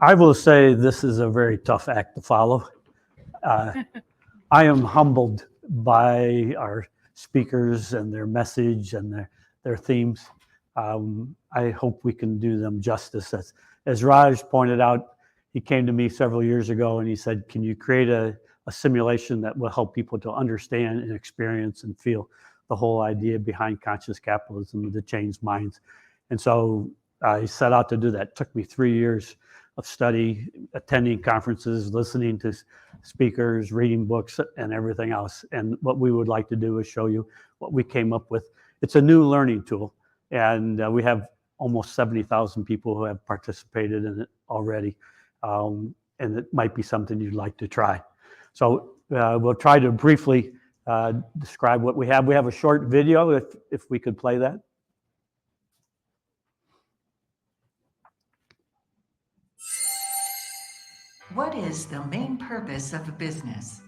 I will say this is a very tough act to follow. I am humbled by our speakers and their message and their themes. I hope we can do them justice. As Raj pointed out, he came to me several years ago and he said, can you create a simulation that will help people to understand and experience and feel the whole idea behind conscious capitalism to change minds? And so I set out to do that. It took me 3 years of study, attending conferences, listening to speakers, reading books, and everything else. And what we would like to do is show you what we came up with. It's a new learning tool, and we have almost 70,000 people who have participated in it already. And it might be something you'd like to try. So we'll try to briefly describe what we have. We have a short video, if we could play that. What is the main purpose of a business?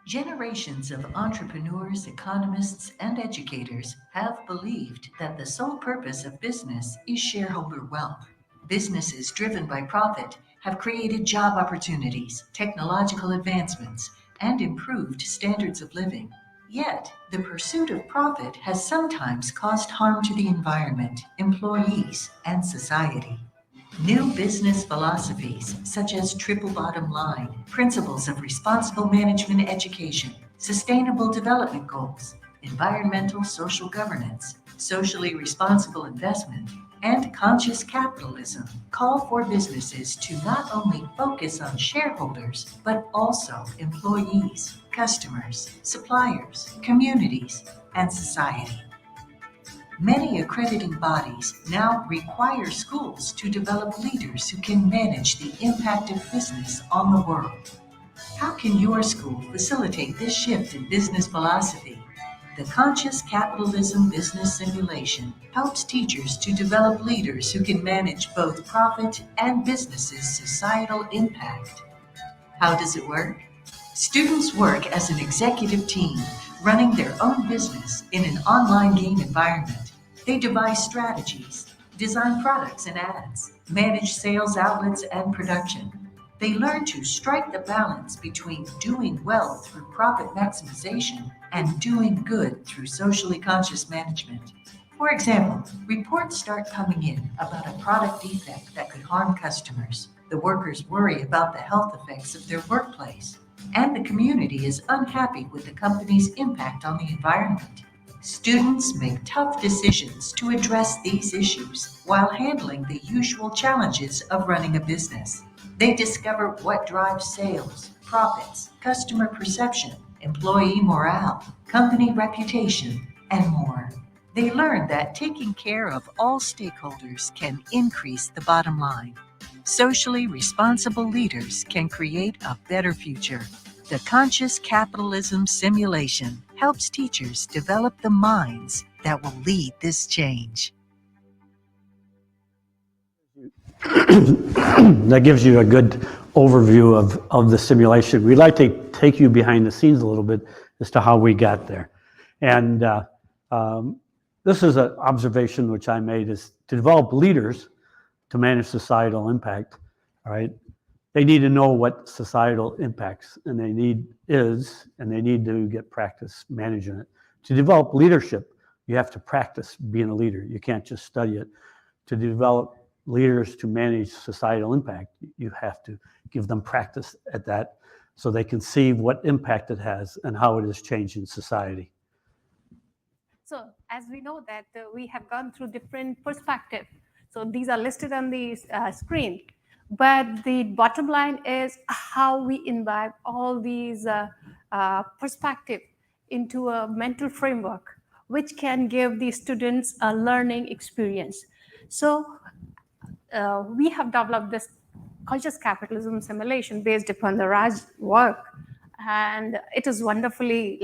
Generations of entrepreneurs, economists, and educators have believed that the sole purpose of business is shareholder wealth. Businesses driven by profit have created job opportunities, technological advancements, and improved standards of living. Yet, the pursuit of profit has sometimes caused harm to the environment, employees, and society. New business philosophies, such as triple bottom line, principles of responsible management education, sustainable development goals, environmental social governance, socially responsible investment, and conscious capitalism call for businesses to not only focus on shareholders, but also employees, customers, suppliers, communities, and society. Many accrediting bodies now require schools to develop leaders who can manage the impact of business on the world. How can your school facilitate this shift in business philosophy? The Conscious Capitalism Business Simulation helps teachers to develop leaders who can manage both profit and business's societal impact. How does it work? Students work as an executive team, running their own business in an online game environment. They devise strategies, design products and ads, manage sales outlets and production. They learn to strike the balance between doing well through profit maximization and doing good through socially conscious management. For example, reports start coming in about a product defect that could harm customers. The workers worry about the health effects of their workplace, and the community is unhappy with the company's impact on the environment. Students make tough decisions to address these issues while handling the usual challenges of running a business. They discover what drives sales, profits, customer perception, employee morale, company reputation, and more. They learn that taking care of all stakeholders can increase the bottom line. Socially responsible leaders can create a better future. The Conscious Capitalism Simulation helps teachers develop the minds that will lead this change. That gives you a good overview of the simulation. We'd like to take you behind the scenes a little bit as to how we got there. And this is an observation which I made, is to develop leaders to manage societal impact, all right? They need to know what societal impacts and they need to get practice managing it. To develop leadership, you have to practice being a leader. You can't just study it. To develop leaders to manage societal impact, you have to give them practice at that so they can see what impact it has and how it is changing society. So as we know that we have gone through different perspectives. So these are listed on the screen. But the bottom line is how we imbibe all these perspectives into a mental framework, which can give the students a learning experience. So we have developed this conscious capitalism simulation based upon the Raj work. And it is wonderfully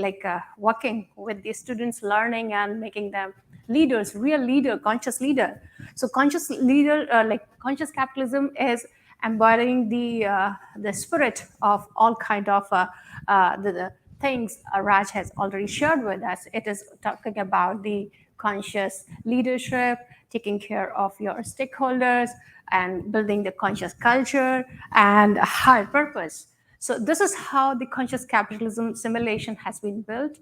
working with the students, learning and making them leaders, real leader, conscious leader. So conscious leader, conscious capitalism is embodying the spirit of all kind of the things Raj has already shared with us. It is talking about the conscious leadership, taking care of your stakeholders and building the conscious culture and a higher purpose. So this is how the conscious capitalism simulation has been built.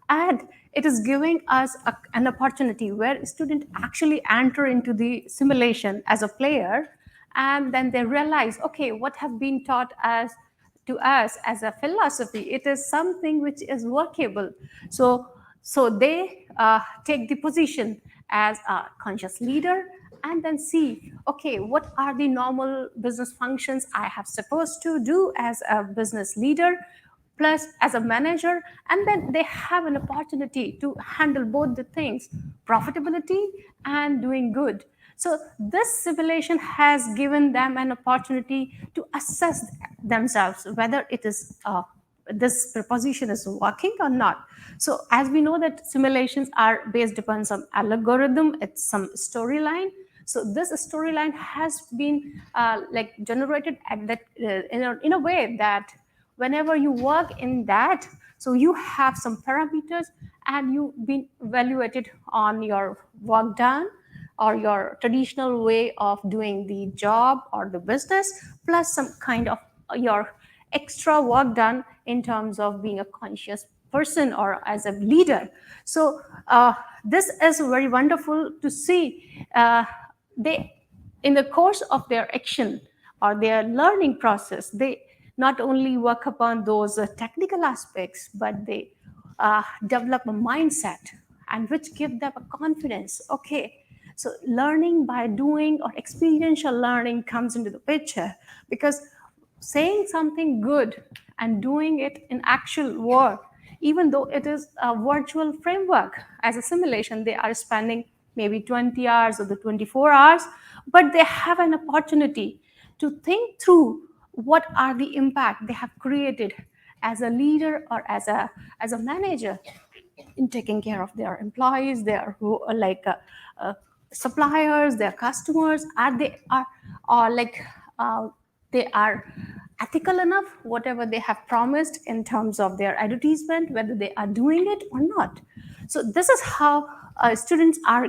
And it is giving us an opportunity where students actually enter into the simulation as a player, and then they realize, okay, what have been taught as to us as a philosophy, it is something which is workable. So they take the position as a conscious leader and then see, okay, what are the normal business functions I have supposed to do as a business leader, plus as a manager, and then they have an opportunity to handle both the things, profitability and doing good. So this simulation has given them an opportunity to assess themselves whether it is this proposition is working or not. So as we know that simulations are based upon some algorithm, it's some storyline. So this storyline has been like generated at that in a way that whenever you work in that, so you have some parameters and you've been evaluated on your work done or your traditional way of doing the job or the business, plus some kind of your extra work done in terms of being a conscious person or as a leader. So this is very wonderful to see. They, in the course of their action or their learning process, they not only work upon those technical aspects, but they develop a mindset and which give them a confidence. Okay, so learning by doing or experiential learning comes into the picture, because saying something good and doing it in actual work, even though it is a virtual framework as a simulation, they are spending maybe 20 hours or the 24 hours, but they have an opportunity to think through what are the impact they have created as a leader or as a manager in taking care of their employees, their suppliers, their customers. Are they they are ethical enough, whatever they have promised in terms of their advertisement, whether they are doing it or not. So this is how students are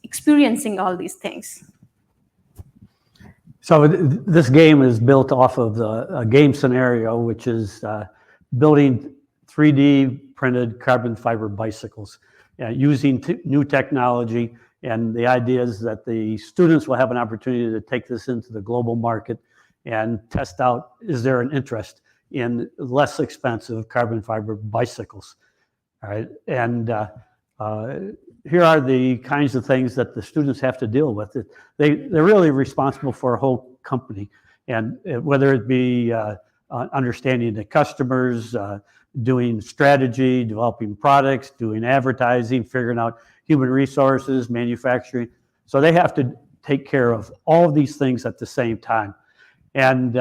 experiencing all these things. So this game is built off of a game scenario, which is building 3D printed carbon fiber bicycles using new technology. And the idea is that the students will have an opportunity to take this into the global market and test out, is there an interest in less expensive carbon fiber bicycles? All right. And here are the kinds of things that the students have to deal with. They're really responsible for a whole company, and whether it be understanding the customers, doing strategy, developing products, doing advertising, figuring out human resources, manufacturing. So they have to take care of all of these things at the same time. And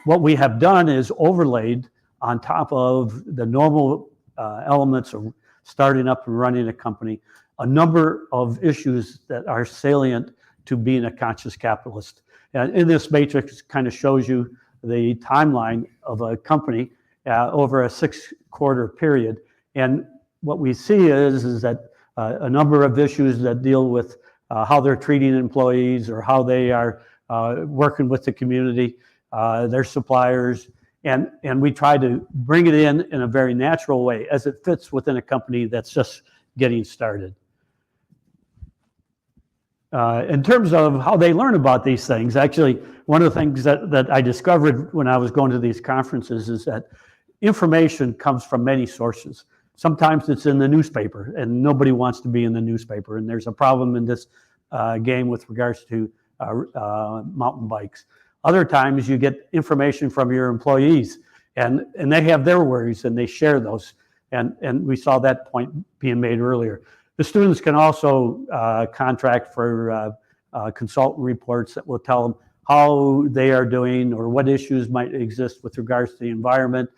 what we have done is overlaid on top of the normal elements of starting up and running a company, a number of issues that are salient to being a conscious capitalist. And in this matrix kind of shows you the timeline of a company over a 6-quarter period. And what we see is that a number of issues that deal with how they're treating employees or how they are working with the community, their suppliers, and we try to bring it in a very natural way as it fits within a company that's just getting started. In terms of how they learn about these things, actually, one of the things that I discovered when I was going to these conferences is that information comes from many sources. Sometimes it's in the newspaper, and nobody wants to be in the newspaper, and there's a problem in this game with regards to mountain bikes. Other times you get information from your employees, and they have their worries, and they share those, and we saw that point being made earlier. The students can also contract for consultant reports that will tell them how they are doing or what issues might exist with regards to the environment,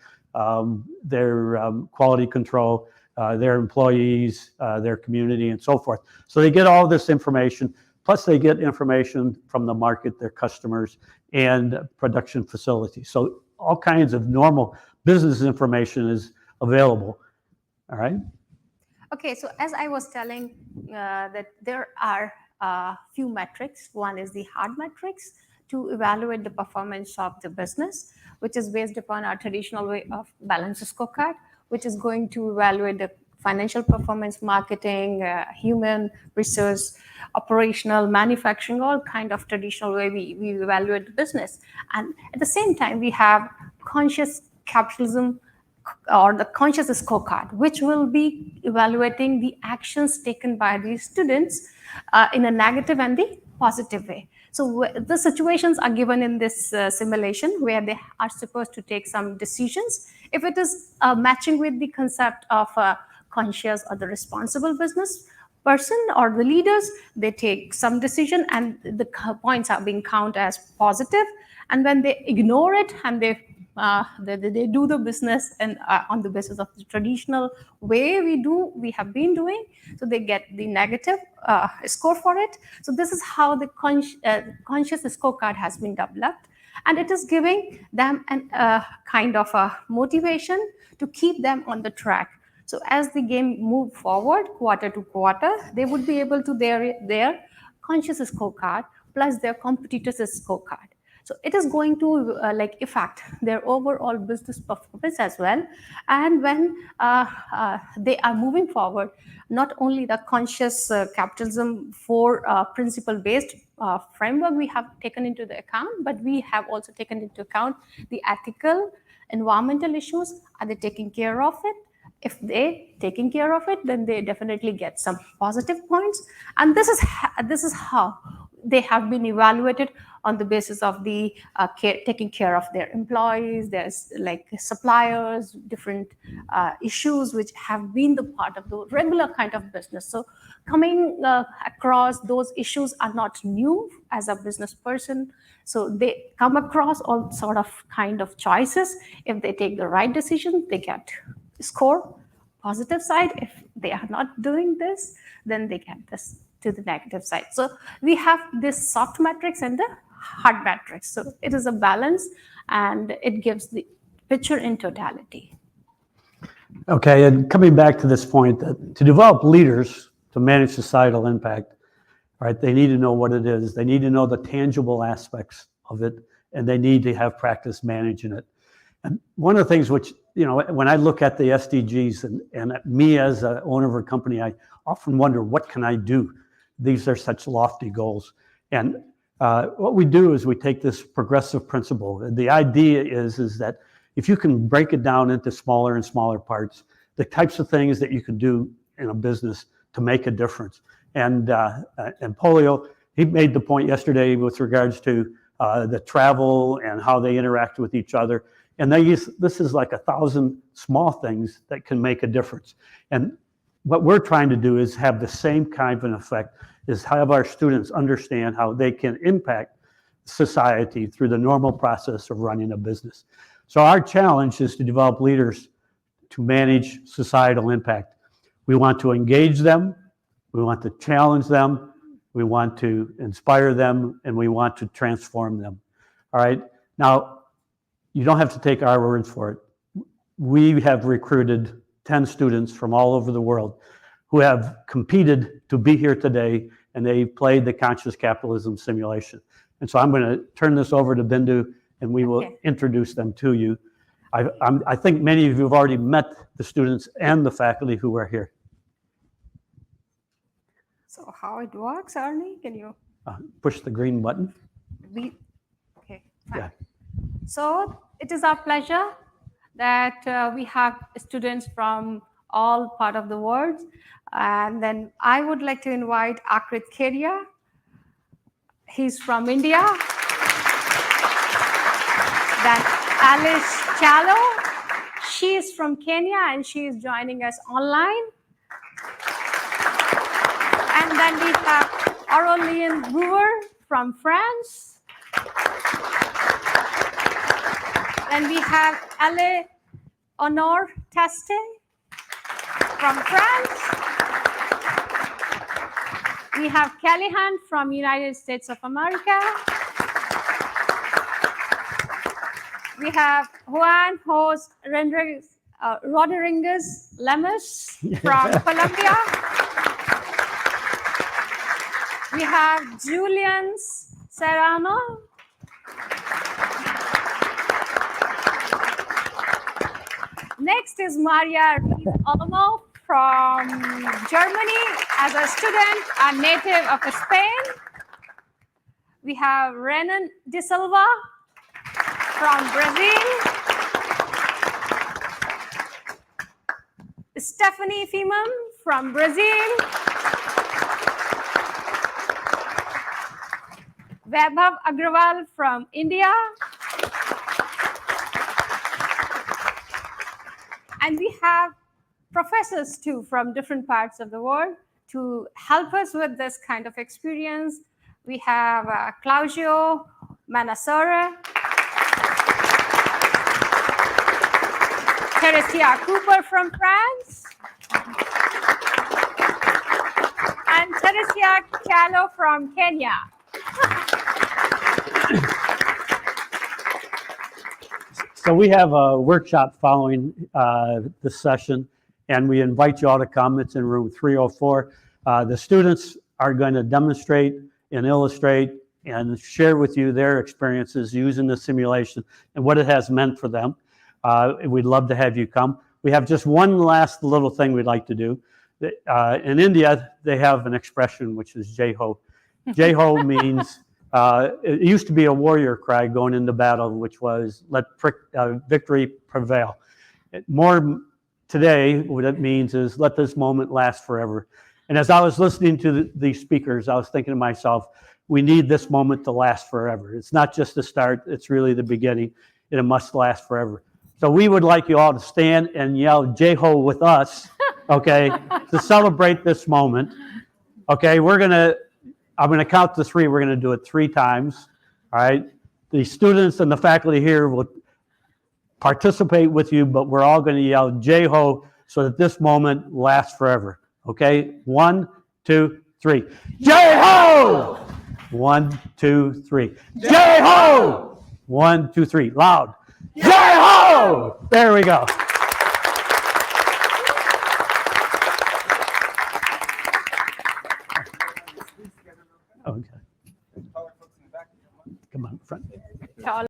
their quality control, their employees, their community, and so forth. So they get all this information, plus they get information from the market, their customers, and production facilities. So all kinds of normal business information is available. All right. Okay, so as I was telling, that there are a few metrics. One is the hard metrics to evaluate the performance of the business, which is based upon our traditional way of balance scorecard, which is going to evaluate the financial performance, marketing, human resource, operational, manufacturing, all kind of traditional way we evaluate the business. And at the same time, we have conscious capitalism or the conscious scorecard, which will be evaluating the actions taken by the students in a negative and the positive way. So the situations are given in this simulation where they are supposed to take some decisions. If it is matching with the concept of conscious or the responsible business person or the leaders, they take some decision and the points are being counted as positive. And when they ignore it and they do the business and on the basis of the traditional way we have been doing, so they get the negative score for it. So this is how the conscious scorecard has been developed, and it is giving them an kind of a motivation to keep them on the track. So as the game move forward quarter to quarter, they would be able to their conscious scorecard plus their competitors' scorecard. So it is going to affect their overall business performance as well. And when they are moving forward, not only the conscious capitalism for principle-based framework we have taken into the account, but we have also taken into account the ethical, environmental issues. Are they taking care of it? If they taking care of it, then they definitely get some positive points. And this is how they have been evaluated on the basis of the taking care of their employees. There's like suppliers, different issues which have been the part of the regular kind of business. So coming across those issues are not new as a business person. So they come across all sort of kind of choices. If they take the right decision, they get score positive side. If they are not doing this, then they get this to the negative side. So we have this soft matrix and the hard matrix. So it is a balance and it gives the picture in totality. Okay, and coming back to this point, that to develop leaders to manage societal impact, right, they need to know what it is. They need to know the tangible aspects of it, and they need to have practice managing it. And one of the things which, when I look at the SDGs and me as an owner of a company, I often wonder, what can I do? These are such lofty goals. And what we do is we take this progressive principle. And the idea is that if you can break it down into smaller and smaller parts, the types of things that you can do in a business to make a difference. And Polio, he made the point yesterday with regards to the travel and how they interact with each other. And this is like 1,000 small things that can make a difference. And what we're trying to do is have the same kind of an effect, is have our students understand how they can impact society through the normal process of running a business. So our challenge is to develop leaders to manage societal impact. We want to engage them, we want to challenge them, we want to inspire them, and we want to transform them. All right? Now, you don't have to take our words for it. We have recruited 10 students from all over the world who have competed to be here today, and they played the conscious capitalism simulation. And so I'm going to turn this over to Bindu, and we will introduce them to you. I think many of you have already met the students and the faculty who are here. So how it works, Ernie? Can you push the green button? Okay. Fine. Yeah. So it is our pleasure that we have students from all part of the world. And then I would like to invite Akrit Kedia. He's from India. Then Alice Chalo. She is from Kenya and she is joining us online. And then we have Aurélien Brewer from France. Then we have Honor Teste from France. We have Callahan from United States of America. We have Juan Jose Rodriguez Lemus from Colombia. We have Julian Serrano. Next is Maria Rees Olmo from Germany as a student, a native of Spain. We have Renan De Silva from Brazil. Stephanie Fimam from Brazil. Vaibhav Agrawal from India. And we have professors too from different parts of the world to help us with this kind of experience. We have Claudio Manassora, Teresia Cooper from France, and Teresia Chalo from Kenya. So we have a workshop following this session, and we invite you all to come. It's in room 304. The students are going to demonstrate and illustrate and share with you their experiences using the simulation and what it has meant for them. We'd love to have you come. We have just one last little thing we'd like to do. In India, they have an expression which is Jai Ho. Jai Ho means, it used to be a warrior cry going into battle, which was let victory prevail. More today, what it means is let this moment last forever. And as I was listening to these speakers, I was thinking to myself, we need this moment to last forever. It's not just the start, it's really the beginning, and it must last forever. So we would like you all to stand and yell Jai Ho with us, okay, to celebrate this moment. Okay, I'm gonna count to 3. We're gonna do it 3 times, all right? The students and the faculty here will participate with you, but we're all gonna yell Jai Ho so that this moment lasts forever, okay? 1, 2, 3. Jai Ho! 1, 2, 3. Jai Ho! 1, 2, 3. Loud. Jai Ho! There we go.